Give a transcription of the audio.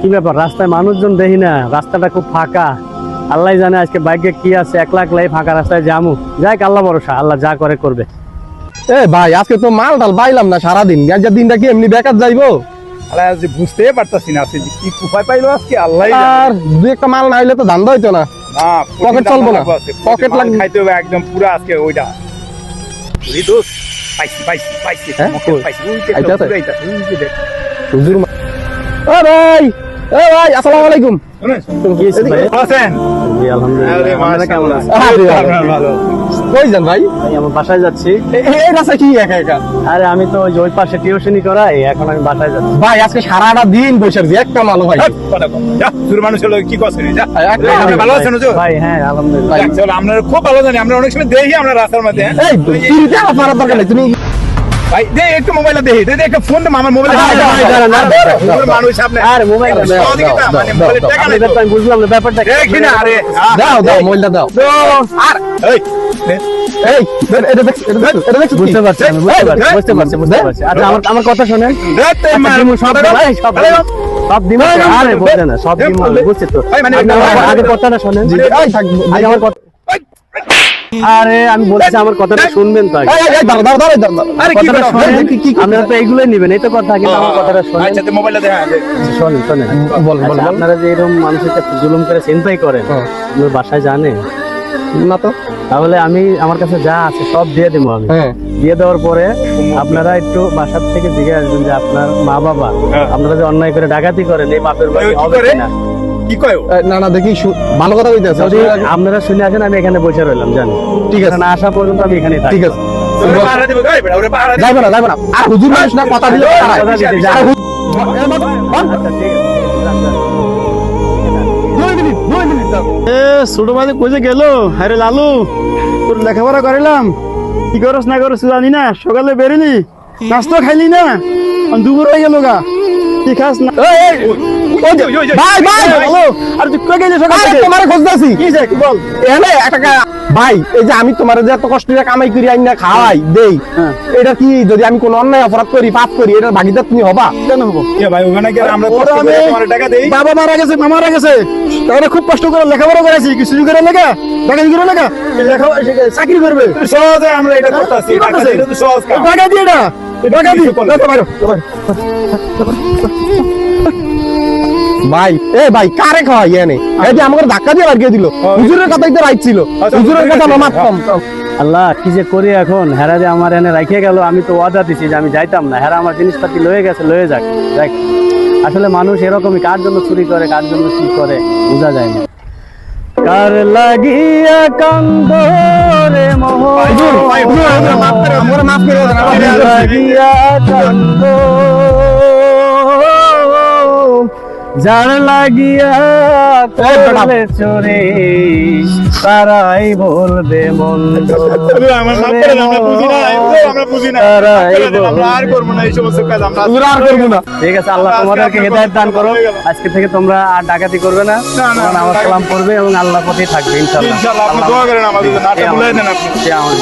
কি ব্যাপার, রাস্তায় মানুষজন দেখি না, রাস্তাটা খুব ফাঁকা। আল্লাহ জানে আজকে বাইকে কি আছে, একলা একলাই ফাঁকা রাস্তায় যামু। যাই আল্লাহ ভরসা, আল্লাহ যা করে করবে। এ ভাই আজকে তো মাল টাল পাইলাম না সারাদিন, আজকের দিনটা কি এমনি বেকার যাইবো? আরে বুঝতে পারতাছি না আজকে কি উপায় পাইলো আজকে আল্লাহ আর দুই একটা মাল না হইলে তো ধান্দা হইতো না। পকেট চলবো না, পকেট লাগবে খাইতে হবে একদম পুরো আজকে ওইটা দোস্ত পাইছি পাইছি পাইছি হ্যাঁ? পাইছি আইতাছে? হুজুর ও ভাই, ও ভাই আসসালামু আলাইকুম। কি হয়েছে ভাই? আছেন? জি, আলহামদুলিল্লাহ। আরে আপনারা কেমন আছেন? মাশাআল্লাহ ভালো। কই যান ভাই? ভাই, আমার বাসায় যাচ্ছি। এই রাস্তা কি একা একা? আরে আমি তো ওই পাশে টিউশনি করাই, এখন আমি বাসায় যাচ্ছি। ভাই আজকে সারাটা দিন বসে আছি, একটা মালও ভাই। কথা কম। যা দূর মানুষ হলো কি করছেন যা। একটা আপনি ভালো আছেন হুজুর? ভাই হ্যাঁ আলহামদুলিল্লাহ। যাক, চলো আমরা খুব ভালো জানি, আমরা অনেক সময় দেখি আমরা রাস্তার মধ্যে হ্যাঁ? এই তিনটা মারার দরকার নেই, তুমি ভাই দে একটু মোবাইলটা দেখি, দে একটু ফোনটা আমার মোবাইলে মানুষ আপনি আরে মোবাইল দাও, দাও, মানে দাও, মোবাইলে দাও, টাকা আমি নেই তো। ব্যাপারটা বুঝলাম না, ব্যাপারটা কি? দেখি না আরে দাও দাও মোবাইলটা দাও। আর এই এই এটা দেখ, এটা দেখ বুঝতে পারছি, আমি বুঝতে পারছি। আচ্ছা আমার কথা শোনেন। সব দিমা আরে বলতে না, সব দিমা বুঝছি তো। আপনি আমার আগে কথাটা শোনেন। এই থাক, আগে আমার কথা, আরে আমি বলছি আমার কথাটা শুনবেন তো আগে। এই এই দাঁড়া দাঁড়া দাঁড়া দাঁড়া। আরে কি কথাটা ব্যাপার? শোনেন। কি আপনারা তো এইগুলোই নেবেন, এই তো কথা, কিন্তু আমার কথাটা শোনেন। আচ্ছা মোবাইলটা দেখা শোনেন শোনেন। বল, বল, আচ্ছা, বল। আপনারা যে এরকম মানুষের কাছে জুলুম করে চিন্তাই করেন, হ্যাঁ। আপনার বাসায় জানে, না তো। তাহলে আমি আমার কাছে যা আছে সব দিয়ে দেবো আমি। হ্যাঁ। দিয়ে দেওয়ার পরে আপনারা একটু বাসার থেকে জিজ্ঞেস আসবেন যে আপনার মা বাবা হ্যাঁ। আপনারা যে অন্যায় করে ডাকাতি করেন, এই পাপের বাড়ি কি হবে করে? কিনা। কি কয় ও? না না দেখি ভালো কথা কইতেছে। যদি আপনারা শুনে আসেন, আমি এখানে বসে রইলাম, জানি ঠিক আছে। না আসা পর্যন্ত আমি এখানেই থাকি। ঠিক আছে। ওরে পাহারা দিবে গাই বেটা, ওরে পাহারা দিবে। যাইবো না যাইবো না। আর হুজুর মানুষ না, কথা দিলে তারা। কথা দিতে যান। আর আচ্ছা, ঠিক আছে। ছোট ভাই কইছে গেল, আরে লালু তোর লেখাপড়া করিলাম, কি করস না করস জানি না, সকালে বেরিলি নাস্তা খাইলি না, দুপুর হয়ে গেল গা, কি খাস না? ভাই ভাই হ্যালো, আর তুই কই গেলি সকালে? আরে তোমারে খুঁজতাছি। কি যে কি বল? এনে একটা ভাই, এই যে আমি তোমার যে এত কষ্ট করে কামাই করি আইনা খাওয়াই দেই, হ্যাঁ। এটা কি যদি আমি কোনো অন্যায় অপরাধ করি, পাপ করি, এটার ভাগিদার তুমি হবা? কেন হবো? এ ভাই ওখানে গেলে আমরা ওরা কষ্ট করে আমি- তোমার টাকা দেই। বাবা মারা গেছে, মা মারা গেছে, তাহলে খুব কষ্ট করে লেখাপড়া করেছি, কিছু করে লেখা টাকা দিয়ে লেখা চাকরি করবে, সহজে আমরা এটা করতেছি, কি করতেছে? এটা তো সহজ কাজ। টাকা দিয়ে এটা টাকা দিয়ে ভাই এ ভাই কারে খাওয়াই এনে? এই যে আমাকে ধাক্কা দিয়ে বাড়িয়ে দিল। হুজুরের কথাই তো রাইট ছিল, আচ্ছা, হুজুরের কথা আমরা মানতাম। আল্লাহ কি যে করি এখন, হেরা যে আমার এনে রাখিয়ে গেল, আমি তো ওয়াদা দিছি যে আমি যাইতাম না, হেরা আমার জিনিসপাতি লয়ে গেছে, লয়ে যাক যাক। আসলে মানুষ এরকমই, কার জন্য চুরি করে, কার জন্য কি করে বোঝা যায় না। কার লাগিয়া কান্দ রে মোহন, হুজুর, ভাই, হুজুর, হুজুর, মাফ করে দেন, আমারে মাফ করে দেন, আমারে কার লাগিয়া কান্দ, যার লাগিয়া করলে চোরে, তারাই বলবে মন্দ। আমার মাফ করে দেন, আমরা বুঝি না, আমরা বুঝি না। তারাই আমরা আর করবো না এই সমস্ত কাজ, আমরা হুজুর আর করবো না। ঠিক আছে, আল্লাহ তোমাদেরকে হেদায়েত দান করো। আজকে থেকে তোমরা আর ডাকাতি করবে না, না, তোমরা নামাজ কালাম পড়বে এবং আল্লাহ পথেই থাকবে ইনশাআল্লাহ। ইনশাআল্লাহ আপনি দোয়া করেন আমাদের জন্য, আচ্ছা ভুলাই দেন আপনি। সে আমার